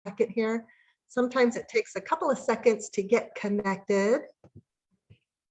second here. Sometimes it takes a couple of seconds to get connected.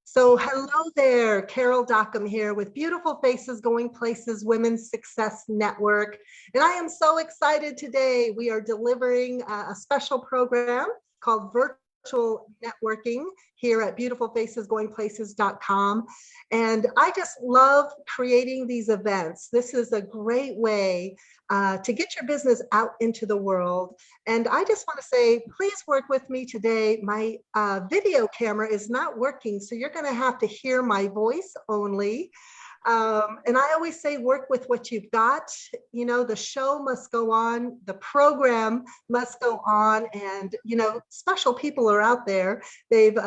So hello there, Carol Dockum here with Beautiful Faces Going Places Women's Success Network. And I am so excited today. We are delivering a special program called Virtual Networking here at beautifulfacesgoingplaces.com. And I just love creating these events. This is a great way to get your business out into the world. And I just want to say, please work with me today. My video camera is not working, so you're going to have to hear my voice only. And I always say, work with what you've got. You know, the show must go on, the program must go on, and, you know, special people are out there. They've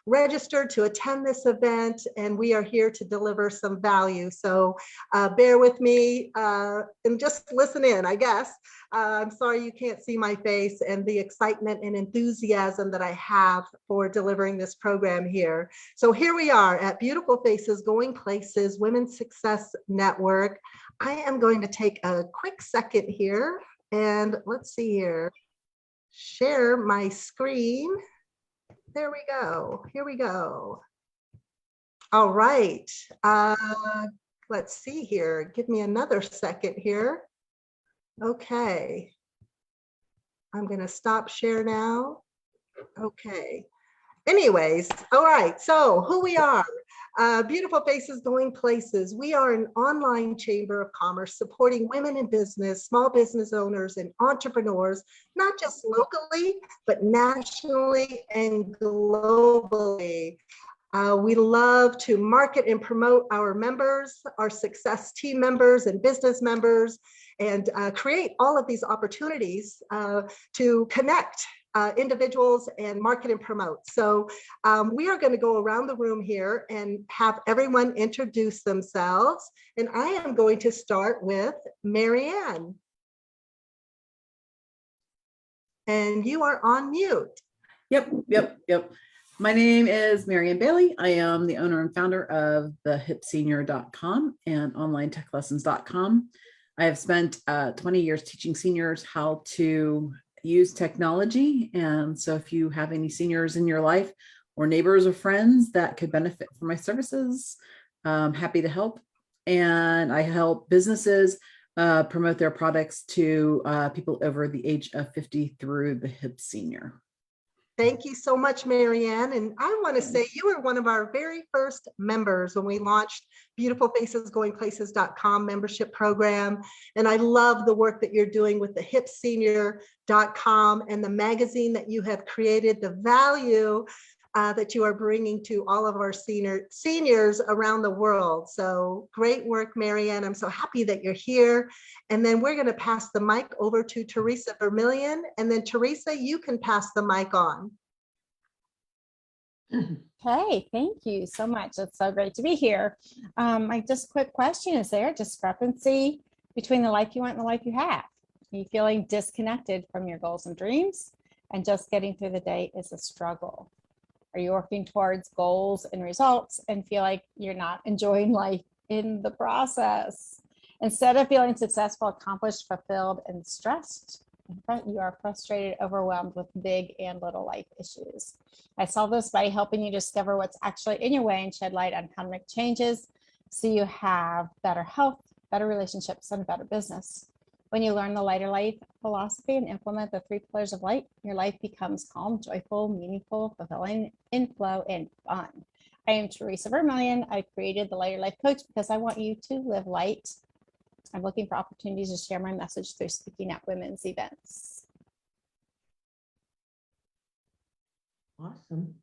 registered to attend this event, and we are here to deliver some value. So bear with me and just listen in, I guess. I'm sorry you can't see my face and the excitement and enthusiasm that I have for delivering this program here. So here we are at Beautiful Faces Going Places Women's Success Network. I am going to take a quick second here and let's see here. Share my screen. There we go. Here we go. All right. Let's see here. Give me another second here. Okay, I'm going to stop share now. Okay. Anyways, all right. So who we are, Beautiful Faces Going Places. We are an online chamber of commerce supporting women in business, small business owners, and entrepreneurs, not just locally, but nationally and globally. We love to market and promote our members, our success team members and business members, and create all of these opportunities to connect individuals and market and promote. So we are going to go around the room here and have everyone introduce themselves. And I am going to start with Marianne. And you are on mute. Yep. My name is Marianne Bailey. I am the owner and founder of thehipsenior.com and onlinetechlessons.com. I have spent 20 years teaching seniors how to use technology. And so if you have any seniors in your life or neighbors or friends that could benefit from my services, I'm happy to help. And I help businesses promote their products to people over the age of 50 through the Hip Senior. Thank you so much, Marianne. And I want to say you were one of our very first members when we launched beautifulfacesgoingplaces.com membership program. And I love the work that you're doing with the hipsenior.com and the magazine that you have created, the value that you are bringing to all of our seniors around the world. So great work, Marianne. I'm so happy that you're here. And then we're going to pass the mic over to Teresa Vermillion. And then Teresa, you can pass the mic on. Hey, thank you so much. It's so great to be here. My just quick question, is there a discrepancy between the life you want and the life you have? Are you feeling disconnected from your goals and dreams and just getting through the day is a struggle? Are you working towards goals and results and feel like you're not enjoying life in the process? Instead of feeling successful, accomplished, fulfilled, and stressed, you are frustrated, overwhelmed with big and little life issues. I solve this by helping you discover what's actually in your way and shed light on how to make changes so you have better health, better relationships, and a better business. When you learn the lighter life philosophy and implement the 3 pillars of light, your life becomes calm, joyful, meaningful, fulfilling, in flow, and fun. I am Teresa Vermillion. I created the Lighter Life Coach because I want you to live light. I'm looking for opportunities to share my message through speaking at women's events. Awesome.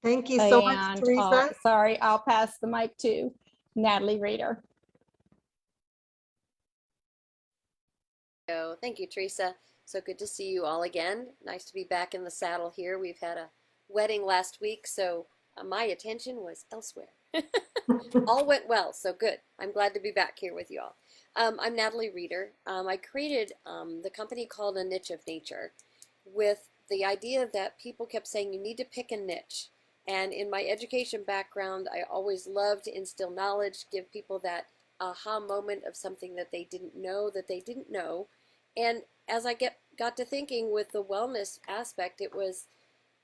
Thank you so much, Teresa. Sorry, I'll pass the mic to Natalie Reeder. Thank you, Teresa. So good to see you all again. Nice to be back in the saddle here. We've had a wedding last week, so my attention was elsewhere. All went well, so good. I'm glad to be back here with you all. I'm Natalie Reeder. I created the company called A Niche of Nature with the idea that people kept saying you need to pick a niche. And in my education background, I always love to instill knowledge, give people that aha moment of something that they didn't know. And as I got to thinking with the wellness aspect, it was,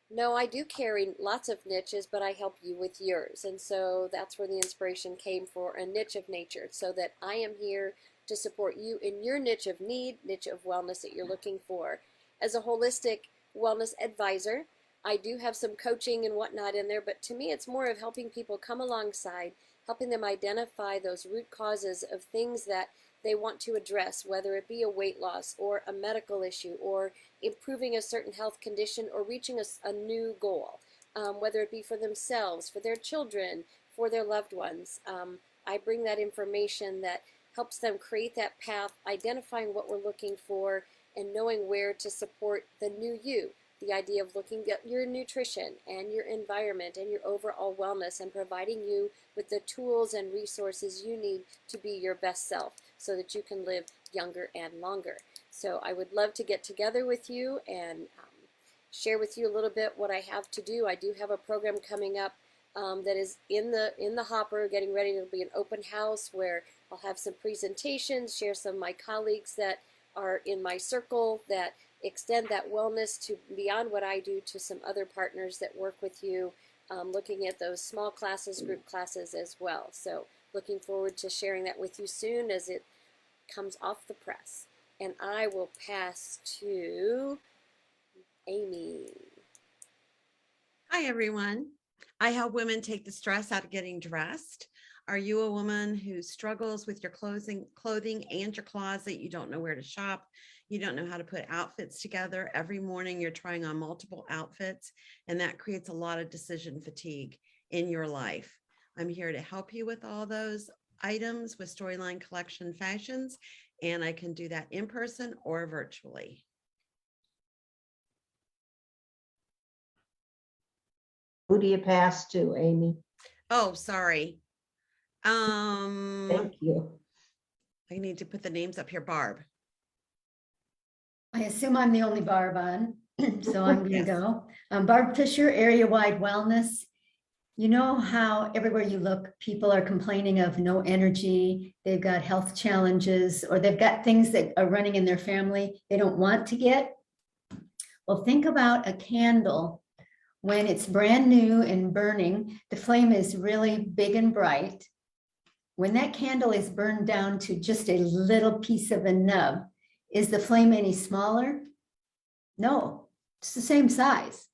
no, I do carry lots of niches, but I help you with yours. And so that's where the inspiration came for a niche of nature, so that I am here to support you in your niche of need, niche of wellness that you're looking for. As a holistic wellness advisor, I do have some coaching and whatnot in there, but to me, it's more of helping people come alongside, helping them identify those root causes of things that they want to address, whether it be a weight loss or a medical issue or improving a certain health condition or reaching a new goal, whether it be for themselves, for their children, for their loved ones. I bring that information that helps them create that path, identifying what we're looking for and knowing where to support the new you. The idea of looking at your nutrition and your environment and your overall wellness and providing you with the tools and resources you need to be your best self so that you can live younger and longer. So I would love to get together with you and share with you a little bit what I have to do. I do have a program coming up that is in the hopper, getting ready. It'll be an open house where I'll have some presentations, share some of my colleagues that are in my circle that extend that wellness to beyond what I do to some other partners that work with you, looking at those small classes, group classes as well. So looking forward to sharing that with you soon as it comes off the press. And I will pass to Amy. Hi, everyone. I help women take the stress out of getting dressed. Are you a woman who struggles with your clothing and your closet? You don't know where to shop. You don't know how to put outfits together. Every morning you're trying on multiple outfits, and that creates a lot of decision fatigue in your life. I'm here to help you with all those items with Storyline Collection Fashions, and I can do that in person or virtually. Who do you pass to, Amy? Oh, sorry. Thank you. I need to put the names up here. Barb. I assume I'm the only Barb on, so I'm going to Yes. go. Barb Fisher, Area-Wide Wellness. You know how everywhere you look, people are complaining of no energy, they've got health challenges, or they've got things that are running in their family they don't want to get? Well, think about a candle. When it's brand new and burning, the flame is really big and bright. When that candle is burned down to just a little piece of a nub, is the flame any smaller? No, it's the same size.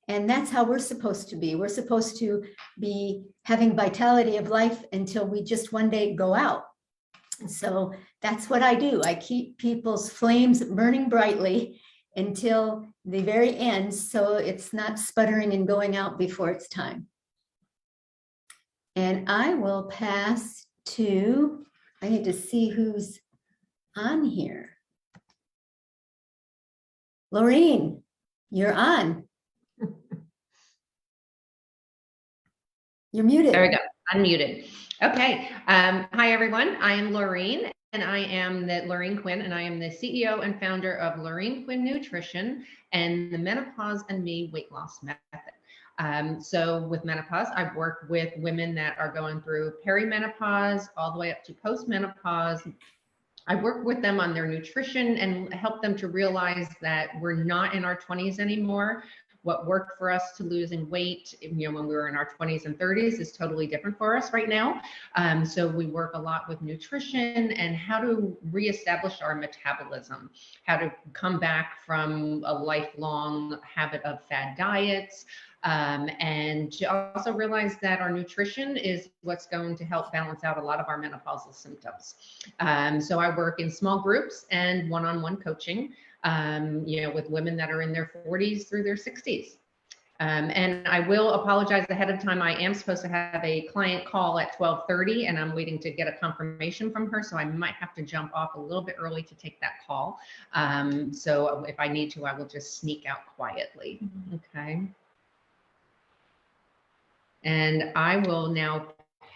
And that's how we're supposed to be. We're supposed to be having vitality of life until we just one day go out. So that's what I do. I keep people's flames burning brightly until the very end, so it's not sputtering and going out before it's time. And I will pass to, I need to see who's on here. Lorraine, you're on. You're muted. There we go. Unmuted. Okay. Hi, everyone. I am Lorraine, and I am Lorraine Quinn, and I am the CEO and founder of Lorraine Quinn Nutrition and the Menopause and Me Weight Loss Method. So with menopause, I've worked with women that are going through perimenopause all the way up to postmenopause. I work with them on their nutrition and help them to realize that we're not in our 20s anymore. What worked for us to losing weight, when we were in our 20s and 30s is totally different for us right now. So we work a lot with nutrition and how to reestablish our metabolism, how to come back from a lifelong habit of fad diets, and to also realize that our nutrition is what's going to help balance out a lot of our menopausal symptoms. So I work in small groups and one-on-one coaching, with women that are in their 40s through their 60s. And I will apologize ahead of time. I am supposed to have a client call at 12:30 and I'm waiting to get a confirmation from her. So I might have to jump off a little bit early to take that call. So if I need to, I will just sneak out quietly. Okay. And I will now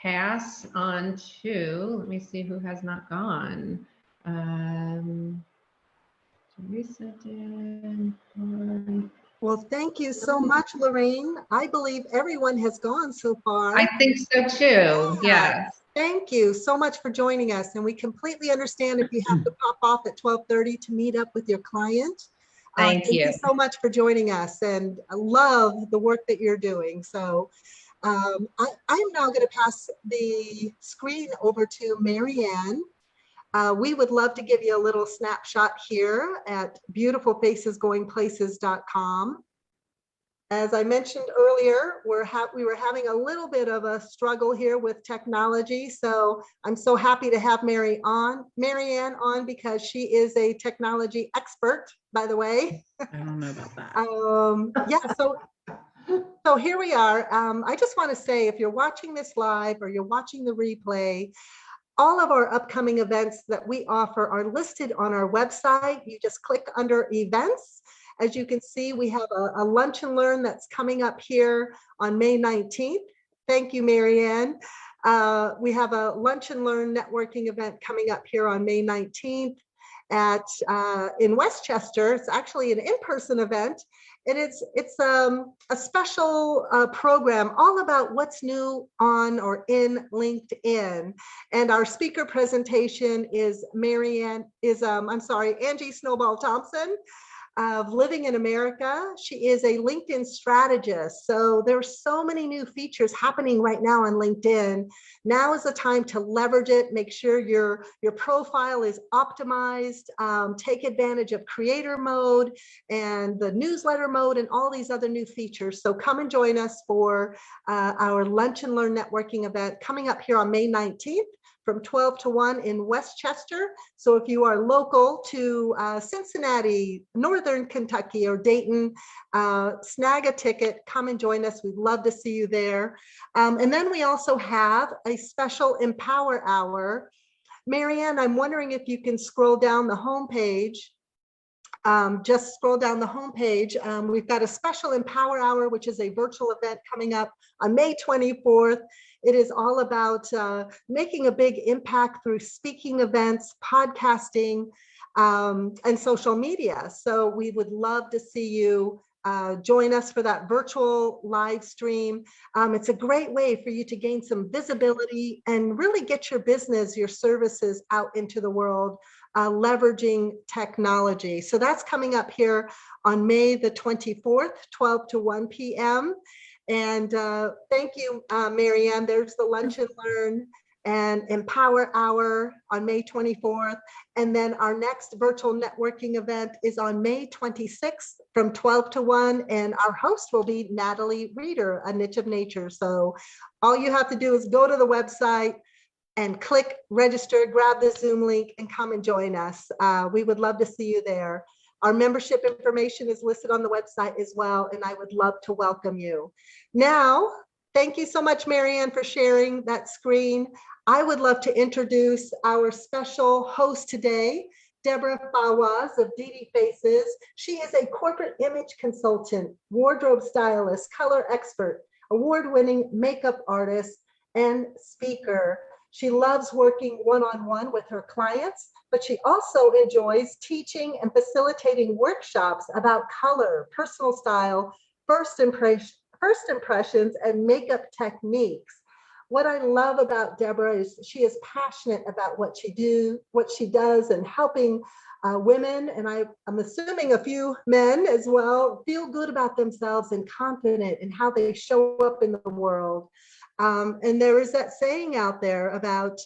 pass on to, let me see who has not gone. Teresa did. Well, thank you so much, Lorraine. I believe everyone has gone so far. I think so too. Yes. Thank you so much for joining us. And we completely understand if you have to pop off at 12:30 to meet up with your client. Thank you. So much for joining us, and I love the work that you're doing. So I'm now going to pass the screen over to Marianne. We would love to give you a little snapshot here at beautifulfacesgoingplaces.com. As I mentioned earlier, we were having a little bit of a struggle here with technology. So I'm so happy to have Marianne on because she is a technology expert, by the way. I don't know about that. Yeah, so here we are. I just want to say, if you're watching this live or you're watching the replay, all of our upcoming events that we offer are listed on our website. You just click under events. As you can see, we have a lunch and learn that's coming up here on May 19th. Thank you, Marianne. We have a lunch and learn networking event coming up here on May 19th in Westchester. It's actually an in-person event, and it's a special program all about what's new on or in LinkedIn. And our speaker presentation is Angie Snowball Thompson of Living in America. She is a LinkedIn strategist. So there's so many new features happening right now on LinkedIn. Now is the time to leverage it. Make sure your profile is optimized. Take advantage of creator mode and the newsletter mode and all these other new features. So come and join us for our Lunch and Learn networking event coming up here on May 19th. From 12 to 1 in Westchester. So if you are local to Cincinnati, Northern Kentucky, or Dayton, snag a ticket, come and join us. We'd love to see you there. And then we also have a special Empower Hour. Marianne, I'm wondering if you can scroll down the homepage. Just scroll down the homepage. We've got a special Empower Hour, which is a virtual event coming up on May 24th. It is all about making a big impact through speaking events, podcasting, and social media. So we would love to see you join us for that virtual live stream. It's a great way for you to gain some visibility and really get your business, your services out into the world, leveraging technology. So that's coming up here on May the 24th, 12 to 1 p.m. And thank you, Marianne. There's the Lunch and Learn and Empower Hour on May 24th. And then our next virtual networking event is on May 26th from 12 to 1. And our host will be Natalie Reeder, A Niche of Nature. So all you have to do is go to the website and click register, grab the Zoom link, and come and join us. We would love to see you there. Our membership information is listed on the website as well, and I would love to welcome you. Now, thank you so much, Marianne, for sharing that screen. I would love to introduce our special host today, Deborah Fawaz of DDFaces. She is a corporate image consultant, wardrobe stylist, color expert, award-winning makeup artist, and speaker. She loves working one-on-one with her clients, but she also enjoys teaching and facilitating workshops about color, personal style, first impressions, and makeup techniques. What I love about Deborah is she is passionate about what she does, and helping women, and I'm assuming a few men as well, feel good about themselves and confident in how they show up in the world. And there is that saying out there about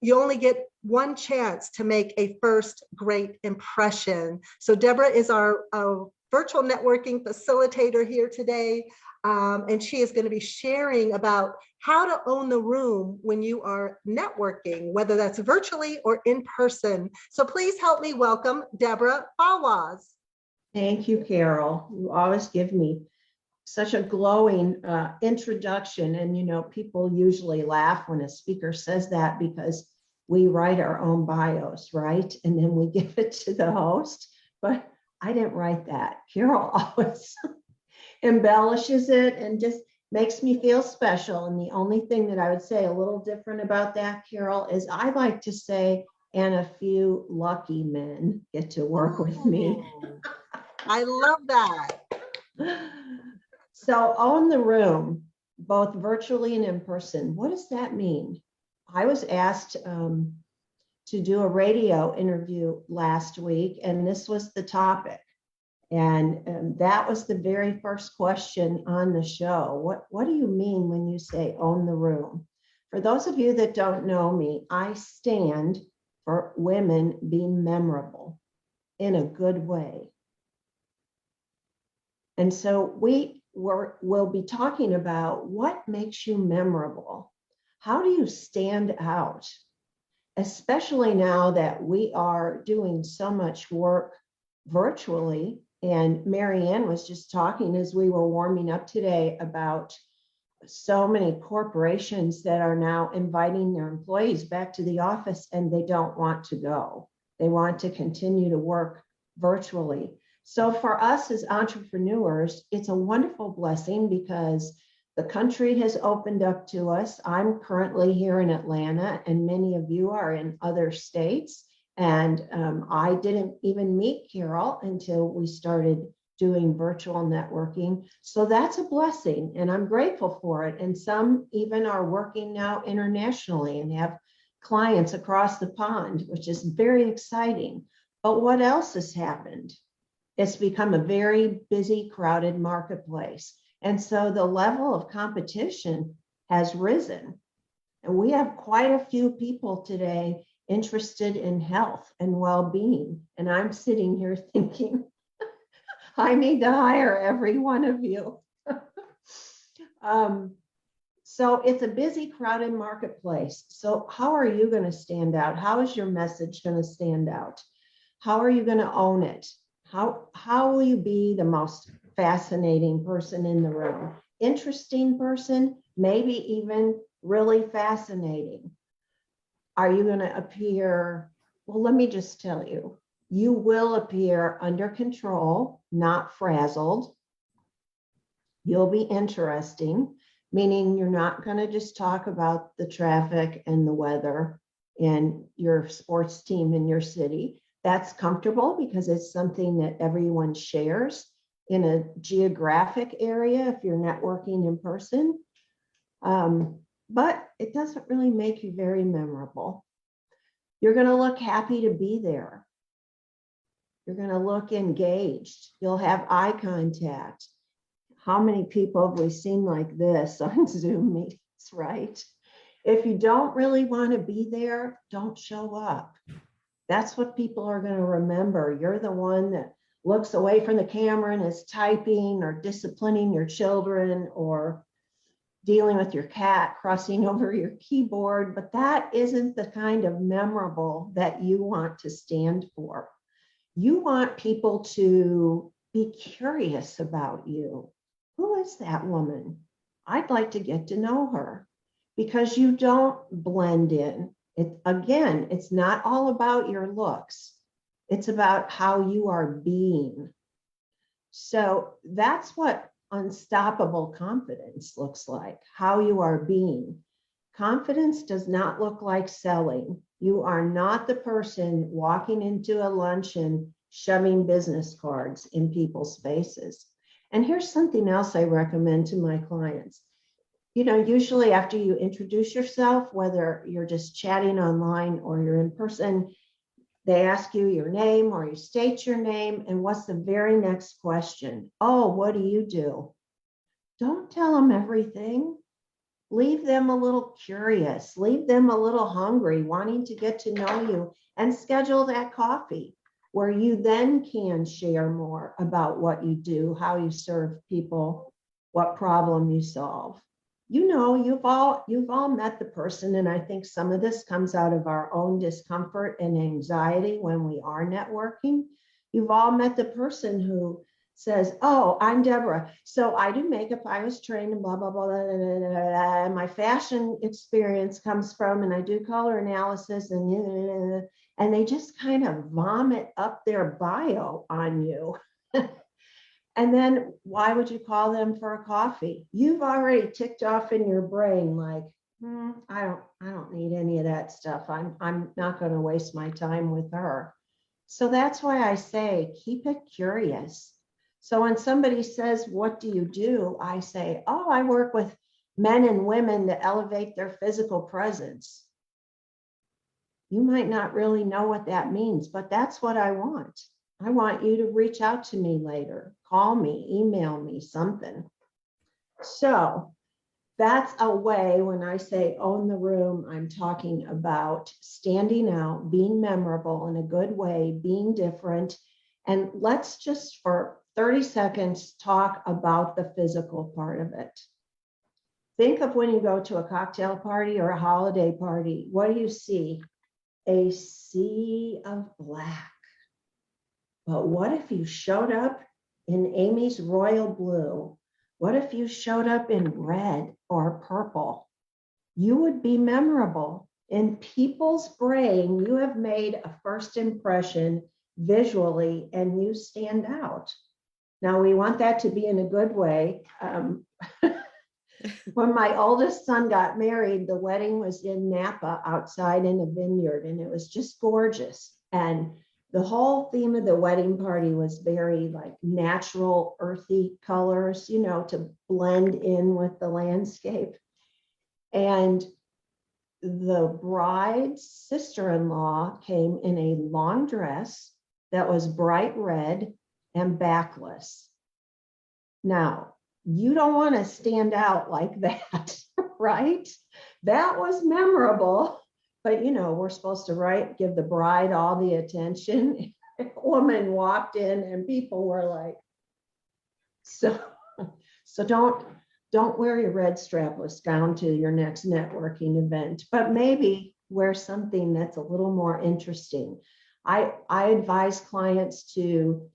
you only get one chance to make a first great impression. So Deborah is our virtual networking facilitator here today. And she is going to be sharing about how to own the room when you are networking, whether that's virtually or in person. So please help me welcome Deborah Fawaz. Thank you, Carol. You always give me such a glowing introduction. And, you know, people usually laugh when a speaker says that because we write our own bios, right? And then we give it to the host. But I didn't write that. Carol always embellishes it and just makes me feel special. And the only thing that I would say a little different about that, Carol, is I like to say, and a few lucky men get to work with me. I love that. So own the room, both virtually and in person. What does that mean? I was asked to do a radio interview last week, and this was the topic. And that was the very first question on the show. What do you mean when you say own the room? For those of you that don't know me, I stand for women being memorable in a good way. And so we'll be talking about what makes you memorable. How do you stand out? Especially now that we are doing so much work virtually. And Marianne was just talking as we were warming up today about so many corporations that are now inviting their employees back to the office, and they don't want to go. They want to continue to work virtually. So for us as entrepreneurs, it's a wonderful blessing because the country has opened up to us. I'm currently here in Atlanta, and many of you are in other states. And I didn't even meet Carol until we started doing virtual networking. So that's a blessing, and I'm grateful for it. And some even are working now internationally and have clients across the pond, which is very exciting. But what else has happened? It's become a very busy, crowded marketplace. And so the level of competition has risen. And we have quite a few people today interested in health and well-being. And I'm sitting here thinking, I need to hire every one of you. So it's a busy, crowded marketplace. So how are you going to stand out? How is your message going to stand out? How are you going to own it? How will you be the most fascinating person in the room? Interesting person, maybe even really fascinating. Are you going to appear, well, let me just tell you, you will appear under control, not frazzled. You'll be interesting, meaning you're not going to just talk about the traffic and the weather and your sports team in your city. That's comfortable because it's something that everyone shares in a geographic area if you're networking in person. But it doesn't really make you very memorable. You're going to look happy to be there. You're going to look engaged. You'll have eye contact. How many people have we seen like this on Zoom meetings, right? If you don't really want to be there, don't show up. That's what people are going to remember. You're the one that looks away from the camera and is typing or disciplining your children or dealing with your cat, crossing over your keyboard, but that isn't the kind of memorable that you want to stand for. You want people to be curious about you. Who is that woman? I'd like to get to know her, because you don't blend in. Again, it's not all about your looks. It's about how you are being. So that's what unstoppable confidence looks like, how you are being. Confidence does not look like selling. You are not the person walking into a luncheon shoving business cards in people's faces. And here's something else I recommend to my clients. You know, usually after you introduce yourself, whether you're just chatting online or you're in person, they ask you your name or you state your name. And what's the very next question? Oh, what do you do? Don't tell them everything. Leave them a little curious. Leave them a little hungry, wanting to get to know you, and schedule that coffee where you then can share more about what you do, how you serve people, what problem you solve. You know, you've all met the person, and I think some of this comes out of our own discomfort and anxiety when we are networking. You've all met the person who says, oh, I'm Deborah. So I do makeup. I was trained in blah, blah, blah, blah, blah, blah, blah, and my fashion experience comes from, and I do color analysis, and they just kind of vomit up their bio on you. And then why would you call them for a coffee? You've already ticked off in your brain, like, I don't need any of that stuff. I'm not going to waste my time with her. So that's why I say, keep it curious. So when somebody says, what do you do? I say, oh, I work with men and women to elevate their physical presence. You might not really know what that means, but that's what I want. I want you to reach out to me later, call me, email me, something. So that's a way when I say own the room, I'm talking about standing out, being memorable in a good way, being different. And let's just for 30 seconds talk about the physical part of it. Think of when you go to a cocktail party or a holiday party, what do you see? A sea of black. But what if you showed up in Amy's royal blue? What if you showed up in red or purple? You would be memorable. In people's brain, you have made a first impression visually and you stand out. Now, we want that to be in a good way. When my oldest son got married, the wedding was in Napa outside in a vineyard, and it was just gorgeous. And the whole theme of the wedding party was very like natural, earthy colors, you know, to blend in with the landscape. And the bride's sister-in-law came in a long dress that was bright red and backless. Now, you don't want to stand out like that, right? That was memorable, but you know, we're supposed to give the bride all the attention. A woman walked in and people were like, so don't wear your red strapless gown to your next networking event, but maybe wear something that's a little more interesting. I advise clients to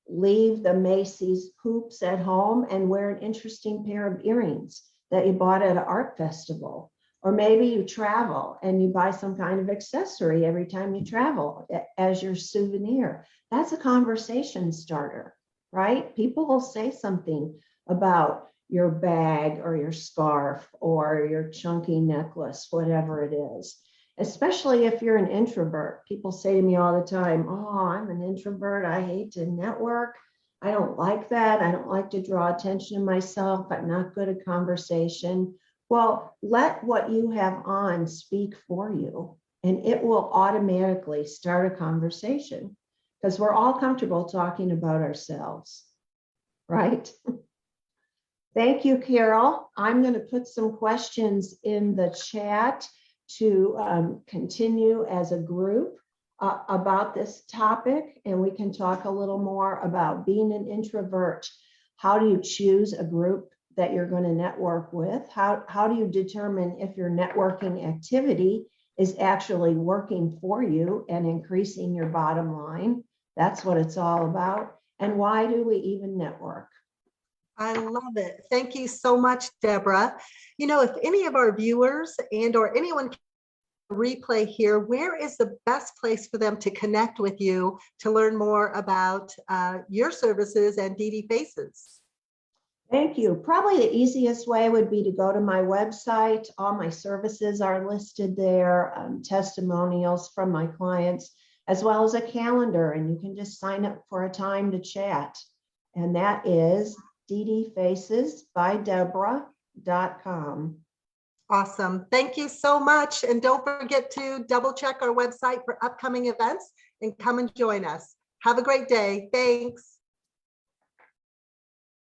leave the Macy's hoops at home and wear an interesting pair of earrings that you bought at an art festival. Or maybe you travel and you buy some kind of accessory every time you travel as your souvenir. That's a conversation starter, right? People will say something about your bag or your scarf or your chunky necklace, whatever it is. Especially if you're an introvert. People say to me all the time, oh, I'm an introvert. I hate to network. I don't like that. I don't like to draw attention to myself. I'm not good at conversation. Well, let what you have on speak for you, and it will automatically start a conversation because we're all comfortable talking about ourselves, right? Thank you, Carol. I'm going to put some questions in the chat to continue as a group about this topic, and we can talk a little more about being an introvert. How do you choose a group that you're going to network with? How do you determine if your networking activity is actually working for you and increasing your bottom line? That's what it's all about. And why do we even network? I love it. Thank you so much, Deborah. You know, if any of our viewers or anyone can replay here, where is the best place for them to connect with you to learn more about your services and DDFaces? Thank you. Probably the easiest way would be to go to my website. All my services are listed there, testimonials from my clients, as well as a calendar, and you can just sign up for a time to chat. And that is DDFacesbyDeborah.com. Awesome. Thank you so much. And don't forget to double check our website for upcoming events and come and join us. Have a great day. Thanks.